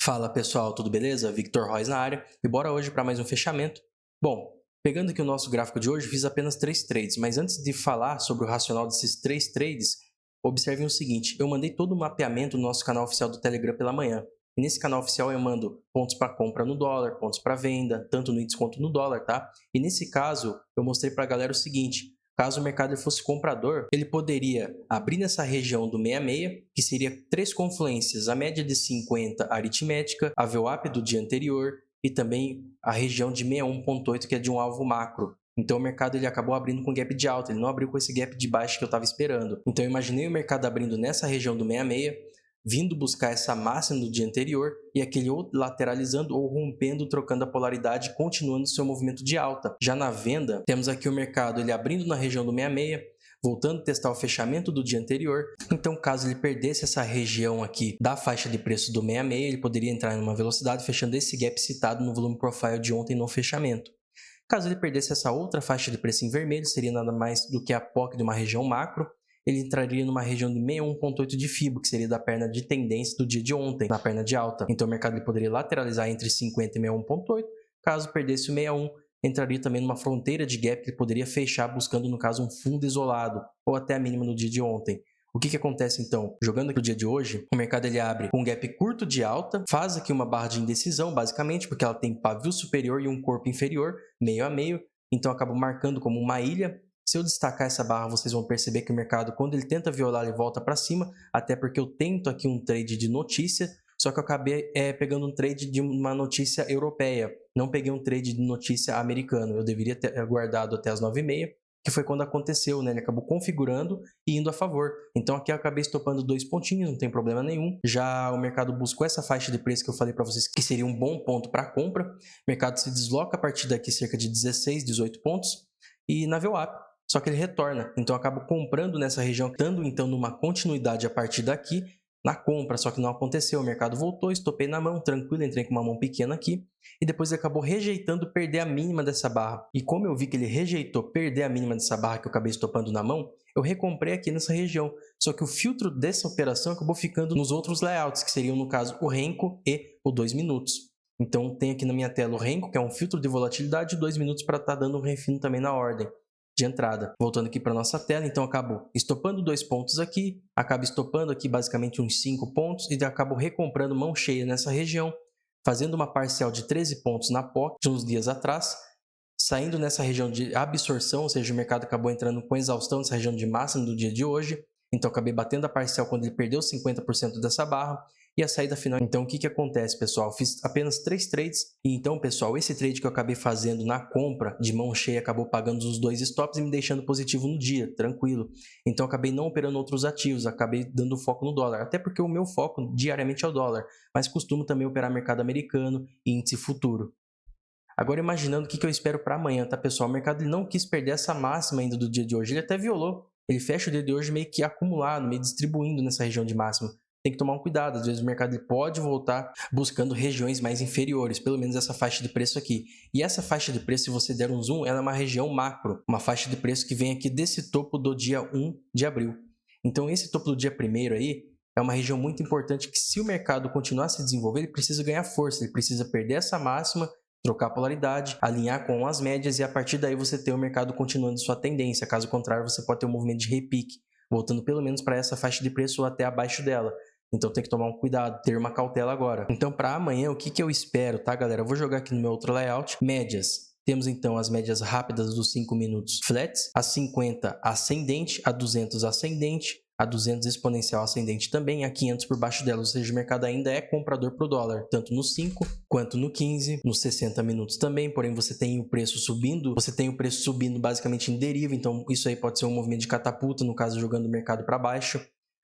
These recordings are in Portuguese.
Fala pessoal, tudo beleza? Victor Royce na área e bora hoje para mais um fechamento. Bom, pegando aqui o nosso gráfico de hoje, fiz apenas 3 trades, mas antes de falar sobre o racional desses 3 trades, observem o seguinte, eu mandei todo o mapeamento no nosso canal oficial do Telegram pela manhã. E nesse canal oficial eu mando pontos para compra no dólar, pontos para venda, tanto no índice quanto no dólar, tá? E nesse caso, eu mostrei para a galera o seguinte, caso o mercado fosse comprador, ele poderia abrir nessa região do 66, que seria 3 confluências, a média de 50 aritmética, a VWAP do dia anterior e também a região de 61.8, que é de um alvo macro. Então o mercado ele acabou abrindo com gap de alta, ele não abriu com esse gap de baixo que eu estava esperando. Então eu imaginei o mercado abrindo nessa região do 66, vindo buscar essa máxima do dia anterior e aquele ou lateralizando ou rompendo, trocando a polaridade, continuando seu movimento de alta. Já na venda, temos aqui o mercado ele abrindo na região do 66, voltando a testar o fechamento do dia anterior. Então, caso ele perdesse essa região aqui da faixa de preço do 66, ele poderia entrar em uma velocidade, fechando esse gap citado no volume profile de ontem no fechamento. Caso ele perdesse essa outra faixa de preço em vermelho, seria nada mais do que a POC de uma região macro, ele entraria numa região de 61.8 de FIBO, que seria da perna de tendência do dia de ontem, na perna de alta. Então o mercado ele poderia lateralizar entre 50 e 61.8, caso perdesse o 61, entraria também numa fronteira de gap que ele poderia fechar buscando, no caso, um fundo isolado, ou até a mínima no dia de ontem. O que acontece então? Jogando aqui o dia de hoje, o mercado ele abre com um gap curto de alta, faz aqui uma barra de indecisão, basicamente, porque ela tem pavio superior e um corpo inferior, meio a meio, então acaba marcando como uma ilha. Se eu destacar essa barra, vocês vão perceber que o mercado, quando ele tenta violar, ele volta para cima, até porque eu tento aqui um trade de notícia, só que eu acabei pegando um trade de uma notícia europeia, não peguei um trade de notícia americano. Eu deveria ter aguardado até as 9h30, que foi quando aconteceu, né? Ele acabou configurando e indo a favor. Então aqui eu acabei estopando 2 pontinhos, não tem problema nenhum. Já o mercado buscou essa faixa de preço que eu falei para vocês que seria um bom ponto para compra. O mercado se desloca a partir daqui cerca de 16, 18 pontos e na VWAP. Só que ele retorna, então eu acabo comprando nessa região, dando então numa continuidade a partir daqui, na compra, só que não aconteceu, o mercado voltou, estopei na mão, tranquilo, entrei com uma mão pequena aqui, e depois ele acabou rejeitando perder a mínima dessa barra. E como eu vi que ele rejeitou perder a mínima dessa barra que eu acabei estopando na mão, eu recomprei aqui nessa região, só que o filtro dessa operação acabou ficando nos outros layouts, que seriam no caso o Renko e o 2 minutos. Então tem aqui na minha tela o Renko, que é um filtro de volatilidade, 2 minutos para estar dando um refino também na ordem de entrada. Voltando aqui para nossa tela, então acabo estopando 2 pontos aqui, acabo estopando aqui basicamente uns 5 pontos e acabo recomprando mão cheia nessa região, fazendo uma parcial de 13 pontos na POC de uns dias atrás, saindo nessa região de absorção, ou seja, o mercado acabou entrando com exaustão nessa região de máximo do dia de hoje, então acabei batendo a parcial quando ele perdeu 50% dessa barra, e a saída final. Então o que acontece, pessoal? Fiz apenas 3 trades, e então, pessoal, esse trade que eu acabei fazendo na compra de mão cheia acabou pagando os 2 stops e me deixando positivo no dia, tranquilo. Então acabei não operando outros ativos, acabei dando foco no dólar, até porque o meu foco diariamente é o dólar, mas costumo também operar mercado americano e índice futuro. Agora imaginando o que eu espero para amanhã, tá, pessoal? O mercado ele não quis perder essa máxima ainda do dia de hoje, ele até violou. Ele fecha o dia de hoje meio que acumulado, meio distribuindo nessa região de máxima. Tem que tomar um cuidado, às vezes o mercado ele pode voltar buscando regiões mais inferiores, pelo menos essa faixa de preço aqui. E essa faixa de preço, se você der um zoom, ela é uma região macro, uma faixa de preço que vem aqui desse topo do dia 1 de abril. Então esse topo do dia 1º aí é uma região muito importante que, se o mercado continuar a se desenvolver, ele precisa ganhar força, ele precisa perder essa máxima, trocar a polaridade, alinhar com as médias e a partir daí você ter o mercado continuando sua tendência. Caso contrário, você pode ter um movimento de repique, voltando pelo menos para essa faixa de preço ou até abaixo dela. Então tem que tomar um cuidado, ter uma cautela agora. Então para amanhã, o que eu espero, tá, galera? Eu vou jogar aqui no meu outro layout, médias. Temos então as médias rápidas dos 5 minutos flats, a 50 ascendente, a 200 ascendente, a 200 exponencial ascendente também, a 500 por baixo dela, ou seja, o mercado ainda é comprador para o dólar, tanto no 5 quanto no 15, nos 60 minutos também, porém você tem o preço subindo, basicamente em deriva, então isso aí pode ser um movimento de catapulta, no caso jogando o mercado para baixo.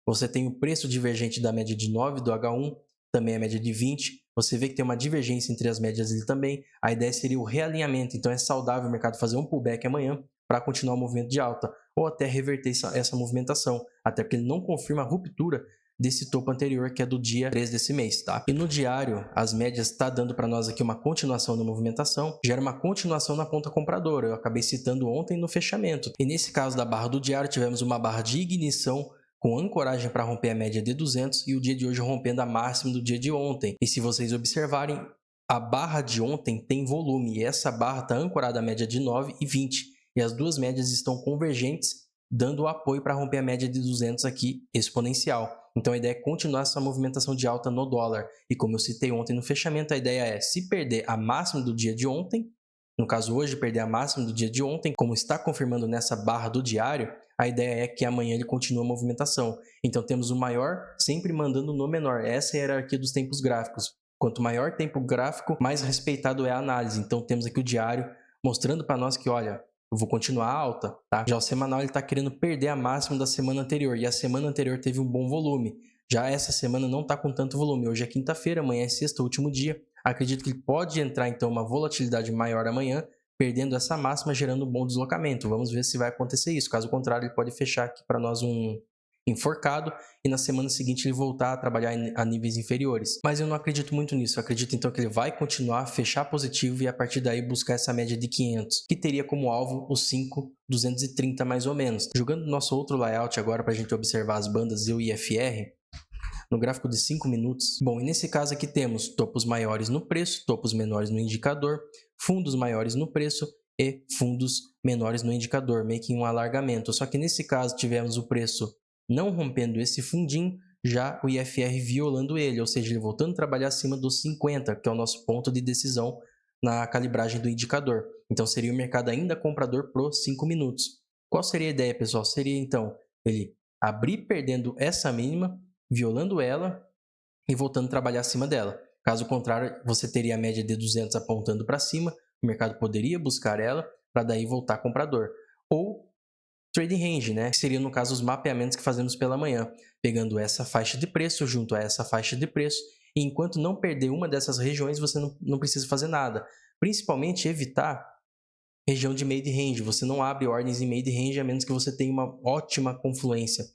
Você tem o preço divergente da média de 9 do H1, também a média de 20, você vê que tem uma divergência entre as médias ali também, a ideia seria o realinhamento, então é saudável o mercado fazer um pullback amanhã para continuar o movimento de alta, ou até reverter essa movimentação, até porque ele não confirma a ruptura desse topo anterior, que é do dia 3 desse mês, tá? E no diário, as médias está dando para nós aqui uma continuação da movimentação, gera uma continuação na ponta compradora, eu acabei citando ontem no fechamento. E nesse caso da barra do diário, tivemos uma barra de ignição com ancoragem para romper a média de 200 e o dia de hoje rompendo a máxima do dia de ontem. E se vocês observarem, a barra de ontem tem volume e essa barra está ancorada à média de 9 e 20. E as duas médias estão convergentes, dando o apoio para romper a média de 200 aqui exponencial. Então a ideia é continuar essa movimentação de alta no dólar. E como eu citei ontem no fechamento, a ideia é, se perder a máxima do dia de ontem, no caso hoje perder a máxima do dia de ontem, como está confirmando nessa barra do diário, a ideia é que amanhã ele continue a movimentação. Então temos o maior sempre mandando no menor. Essa é a hierarquia dos tempos gráficos. Quanto maior tempo gráfico, mais respeitado é a análise. Então temos aqui o diário mostrando para nós que, olha, eu vou continuar alta, tá? Já o semanal ele está querendo perder a máxima da semana anterior e a semana anterior teve um bom volume. Já essa semana não está com tanto volume. Hoje é quinta-feira, amanhã é sexta, último dia. Acredito que ele pode entrar então uma volatilidade maior amanhã, perdendo essa máxima, gerando um bom deslocamento. Vamos ver se vai acontecer isso. Caso contrário, ele pode fechar aqui para nós um enforcado e na semana seguinte ele voltar a trabalhar a níveis inferiores. Mas eu não acredito muito nisso. Eu acredito então que ele vai continuar a fechar positivo e a partir daí buscar essa média de 500, que teria como alvo os 5,230 mais ou menos. Jogando nosso outro layout agora para a gente observar as bandas e o IFR, no gráfico de 5 minutos. Bom, e nesse caso aqui temos topos maiores no preço, topos menores no indicador, fundos maiores no preço e fundos menores no indicador, meio que um alargamento. Só que nesse caso tivemos o preço não rompendo esse fundinho, já o IFR violando ele, ou seja, ele voltando a trabalhar acima dos 50, que é o nosso ponto de decisão na calibragem do indicador. Então seria o mercado ainda comprador pro 5 minutos. Qual seria a ideia, pessoal? Seria então ele abrir perdendo essa mínima, violando ela e voltando a trabalhar acima dela. Caso contrário, você teria a média de 200 apontando para cima, o mercado poderia buscar ela para daí voltar comprador. Ou trading range, né? Que seria no caso os mapeamentos que fazemos pela manhã, pegando essa faixa de preço junto a essa faixa de preço, e enquanto não perder uma dessas regiões, você não precisa fazer nada. Principalmente evitar região de made range, você não abre ordens em made range a menos que você tenha uma ótima confluência.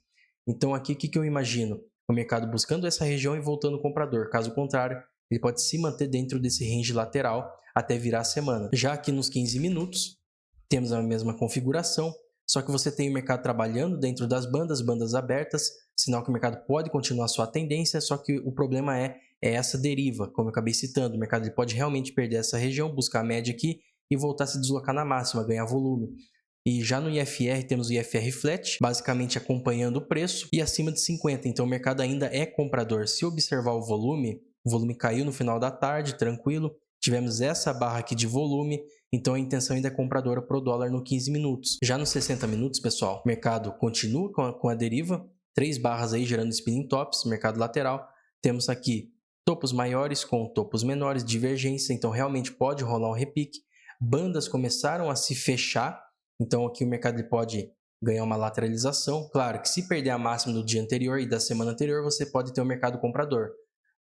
Então aqui o que eu imagino? O mercado buscando essa região e voltando o comprador. Caso contrário, ele pode se manter dentro desse range lateral até virar a semana. Já aqui nos 15 minutos, temos a mesma configuração, só que você tem o mercado trabalhando dentro das bandas abertas, sinal que o mercado pode continuar sua tendência, só que o problema é essa deriva, como eu acabei citando. O mercado ele pode realmente perder essa região, buscar a média aqui e voltar a se deslocar na máxima, ganhar volume. E já no IFR temos o IFR flat, basicamente acompanhando o preço e acima de 50, então o mercado ainda é comprador. Se observar o volume caiu no final da tarde, tranquilo. Tivemos essa barra aqui de volume, então a intenção ainda é compradora para o dólar no 15 minutos. Já nos 60 minutos, pessoal, o mercado continua com a deriva, 3 barras aí gerando spinning tops, mercado lateral. Temos aqui topos maiores com topos menores, divergência, então realmente pode rolar um repique. Bandas começaram a se fechar, então aqui o mercado pode ganhar uma lateralização. Claro que se perder a máxima do dia anterior e da semana anterior, você pode ter um mercado comprador.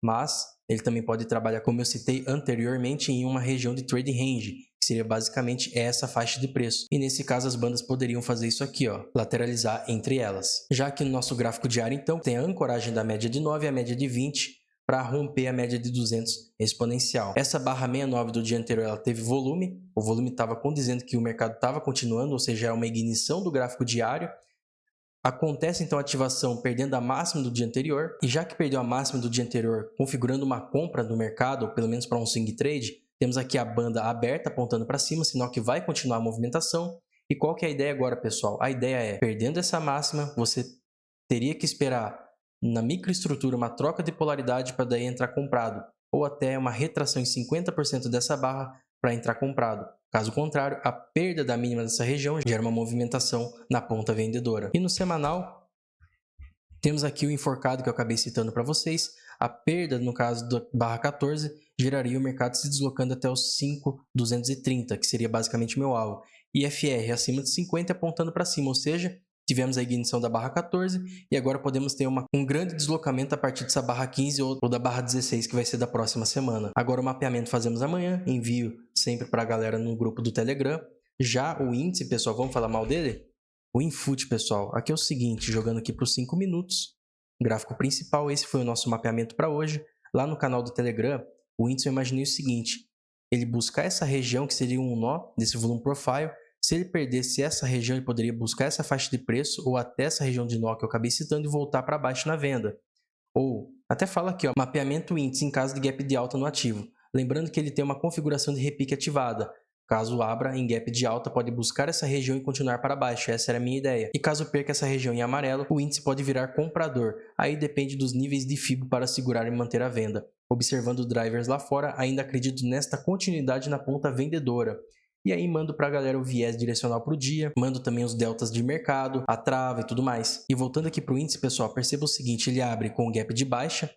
Mas ele também pode trabalhar, como eu citei anteriormente, em uma região de trading range, que seria basicamente essa faixa de preço. E nesse caso as bandas poderiam fazer isso aqui, ó, lateralizar entre elas. Já que no nosso gráfico diário, então, tem a ancoragem da média de 9 e a média de 20 para romper a média de 200 exponencial. Essa barra 69 do dia anterior ela teve volume, o volume estava condizendo que o mercado estava continuando, ou seja, é uma ignição do gráfico diário. Acontece então a ativação perdendo a máxima do dia anterior, e já que perdeu a máxima do dia anterior, configurando uma compra do mercado, ou pelo menos para um swing trade, temos aqui a banda aberta apontando para cima, sinal que vai continuar a movimentação. E qual que é a ideia agora, pessoal? A ideia é, perdendo essa máxima, você teria que esperar na microestrutura uma troca de polaridade para daí entrar comprado, ou até uma retração em 50% dessa barra para entrar comprado. Caso contrário, a perda da mínima dessa região gera uma movimentação na ponta vendedora. E no semanal, temos aqui o enforcado que eu acabei citando para vocês. A perda, no caso da barra 14, geraria o mercado se deslocando até os 5,230, que seria basicamente meu alvo. IFR acima de 50 apontando para cima, ou seja, tivemos a ignição da barra 14 e agora podemos ter um grande deslocamento a partir dessa barra 15 ou da barra 16, que vai ser da próxima semana. Agora o mapeamento fazemos amanhã, envio sempre para a galera no grupo do Telegram. Já o índice, pessoal, vamos falar mal dele? O Infut, pessoal, aqui é o seguinte, jogando aqui para os 5 minutos, gráfico principal, esse foi o nosso mapeamento para hoje. Lá no canal do Telegram, o índice eu imaginei o seguinte, ele buscar essa região que seria um nó desse volume profile. Se ele perdesse essa região, ele poderia buscar essa faixa de preço ou até essa região de nó que eu acabei citando e voltar para baixo na venda. Ou, até fala aqui, ó, mapeamento índice em caso de gap de alta no ativo. Lembrando que ele tem uma configuração de repique ativada. Caso abra em gap de alta, pode buscar essa região e continuar para baixo. Essa era a minha ideia. E caso perca essa região em amarelo, o índice pode virar comprador. Aí depende dos níveis de FIBO para segurar e manter a venda. Observando drivers lá fora, ainda acredito nesta continuidade na ponta vendedora. E aí mando para a galera o viés direcional para o dia, mando também os deltas de mercado, a trava e tudo mais. E voltando aqui para o índice, pessoal, perceba o seguinte, ele abre com o gap de baixa,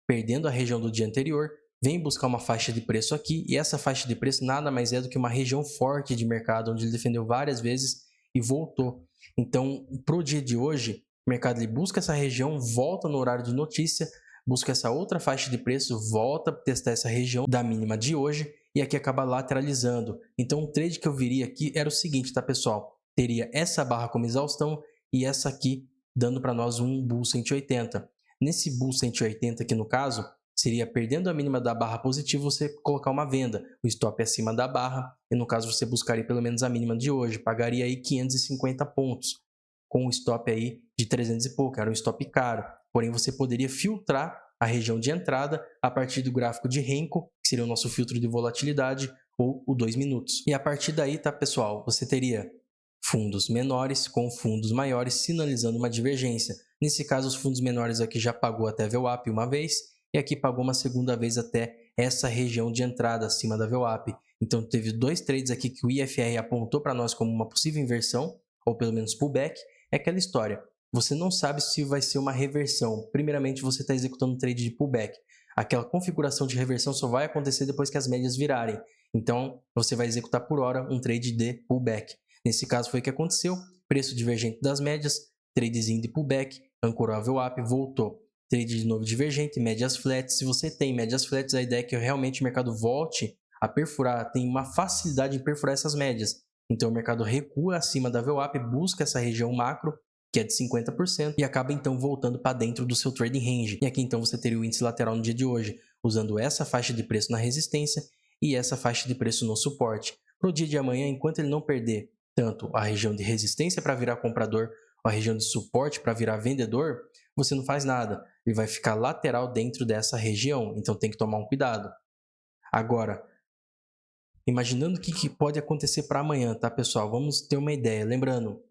perdendo a região do dia anterior, vem buscar uma faixa de preço aqui, e essa faixa de preço nada mais é do que uma região forte de mercado, onde ele defendeu várias vezes e voltou. Então, para o dia de hoje, o mercado ele busca essa região, volta no horário de notícia, busca essa outra faixa de preço, volta para testar essa região da mínima de hoje, e aqui acaba lateralizando. Então, o trade que eu viria aqui era o seguinte, tá, pessoal? Teria essa barra como exaustão e essa aqui dando para nós um Bull 180. Nesse Bull 180 aqui no caso, seria perdendo a mínima da barra positiva você colocar uma venda. O stop é acima da barra e no caso você buscaria pelo menos a mínima de hoje. Pagaria aí 550 pontos com o stop aí de 300 e pouco. Era um stop caro. Porém, você poderia filtrar a região de entrada a partir do gráfico de Renko, que seria o nosso filtro de volatilidade, ou o 2 minutos. E a partir daí, tá, pessoal, você teria fundos menores com fundos maiores sinalizando uma divergência. Nesse caso, os fundos menores aqui já pagou até VWAP uma vez e aqui pagou uma segunda vez até essa região de entrada acima da VWAP. Então, teve dois trades aqui que o IFR apontou para nós como uma possível inversão, ou pelo menos pullback. É aquela história. Você não sabe se vai ser uma reversão. Primeiramente, você está executando um trade de pullback. Aquela configuração de reversão só vai acontecer depois que as médias virarem. Então, você vai executar por hora um trade de pullback. Nesse caso foi o que aconteceu. Preço divergente das médias, tradezinho de pullback, ancorou a VWAP, voltou. Trade de novo divergente, médias flats. Se você tem médias flats, a ideia é que realmente o mercado volte a perfurar, tem uma facilidade em perfurar essas médias. Então, o mercado recua acima da VWAP, busca essa região macro, que é de 50%, e acaba então voltando para dentro do seu trading range. E aqui então você teria o índice lateral no dia de hoje, usando essa faixa de preço na resistência e essa faixa de preço no suporte. Para o dia de amanhã, enquanto ele não perder tanto a região de resistência para virar comprador, ou a região de suporte para virar vendedor, você não faz nada. Ele vai ficar lateral dentro dessa região, então tem que tomar um cuidado. Agora, imaginando o que pode acontecer para amanhã, tá, pessoal? Vamos ter uma ideia. Lembrando,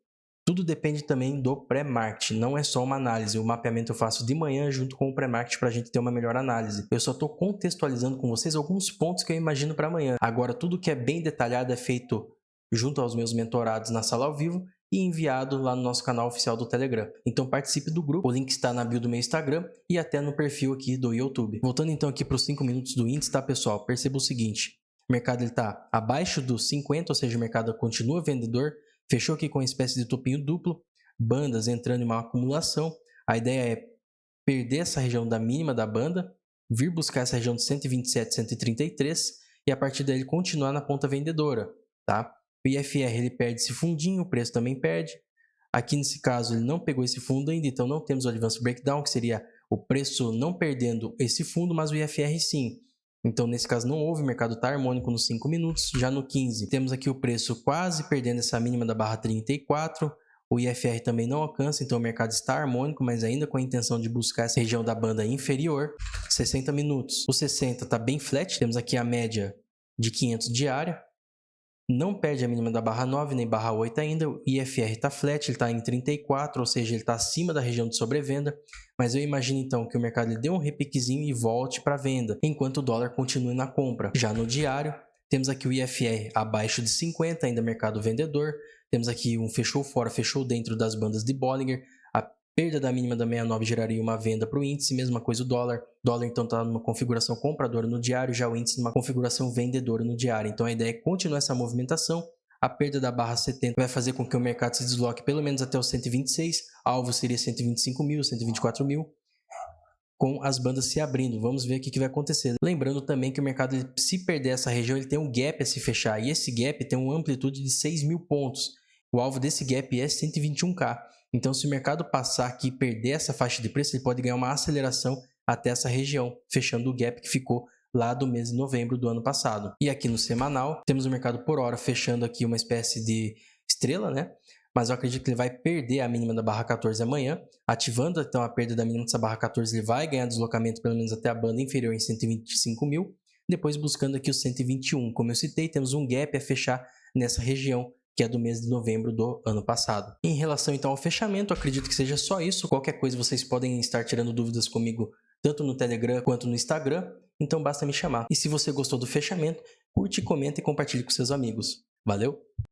tudo depende também do pré-market, não é só uma análise. O mapeamento eu faço de manhã junto com o pré-market para a gente ter uma melhor análise. Eu só estou contextualizando com vocês alguns pontos que eu imagino para amanhã. Agora, tudo que é bem detalhado é feito junto aos meus mentorados na sala ao vivo e enviado lá no nosso canal oficial do Telegram. Então participe do grupo, o link está na bio do meu Instagram e até no perfil aqui do YouTube. Voltando então aqui para os 5 minutos do índice, tá, pessoal? Perceba o seguinte, o mercado está abaixo dos 50, ou seja, o mercado continua vendedor, fechou aqui com uma espécie de topinho duplo, bandas entrando em uma acumulação. A ideia é perder essa região da mínima da banda, vir buscar essa região de 127, 133 e a partir daí continuar na ponta vendedora, tá? O IFR ele perde esse fundinho, o preço também perde. Aqui nesse caso ele não pegou esse fundo ainda, então não temos o Advanced Breakdown, que seria o preço não perdendo esse fundo, mas o IFR sim. Então nesse caso não houve, o mercado está harmônico nos 5 minutos. Já no 15 temos aqui o preço quase perdendo essa mínima da barra 34. O IFR também não alcança, então o mercado está harmônico, mas ainda com a intenção de buscar essa região da banda inferior. 60 minutos. O 60 está bem flat, temos aqui a média de 500 diária. Não perde a mínima da barra 9 nem barra 8 ainda, o IFR está flat, ele está em 34, ou seja, ele está acima da região de sobrevenda, mas eu imagino então que o mercado ele dê um repiquezinho e volte para a venda, enquanto o dólar continue na compra. Já no diário, temos aqui o IFR abaixo de 50, ainda mercado vendedor, temos aqui um fechou fora, fechou dentro das bandas de Bollinger, a perda da mínima da 69 geraria uma venda para o índice, mesma coisa o dólar. O dólar então está numa configuração compradora no diário, já o índice numa configuração vendedora no diário. Então a ideia é continuar essa movimentação. A perda da barra 70 vai fazer com que o mercado se desloque pelo menos até os 126, alvo seria 125 mil, 124 mil, com as bandas se abrindo. Vamos ver o que vai acontecer. Lembrando também que o mercado, se perder essa região, ele tem um gap a se fechar, e esse gap tem uma amplitude de 6 mil pontos. O alvo desse gap é 121k. Então, se o mercado passar aqui e perder essa faixa de preço, ele pode ganhar uma aceleração até essa região, fechando o gap que ficou lá do mês de novembro do ano passado. E aqui no semanal, temos o mercado por hora fechando aqui uma espécie de estrela, né? Mas eu acredito que ele vai perder a mínima da barra 14 amanhã, ativando então a perda da mínima dessa barra 14, ele vai ganhar deslocamento pelo menos até a banda inferior em 125 mil, depois buscando aqui os 121. Como eu citei, temos um gap a fechar nessa região, que é do mês de novembro do ano passado. Em relação então ao fechamento, acredito que seja só isso. Qualquer coisa vocês podem estar tirando dúvidas comigo, tanto no Telegram quanto no Instagram, então basta me chamar. E se você gostou do fechamento, curte, comenta e compartilhe com seus amigos. Valeu!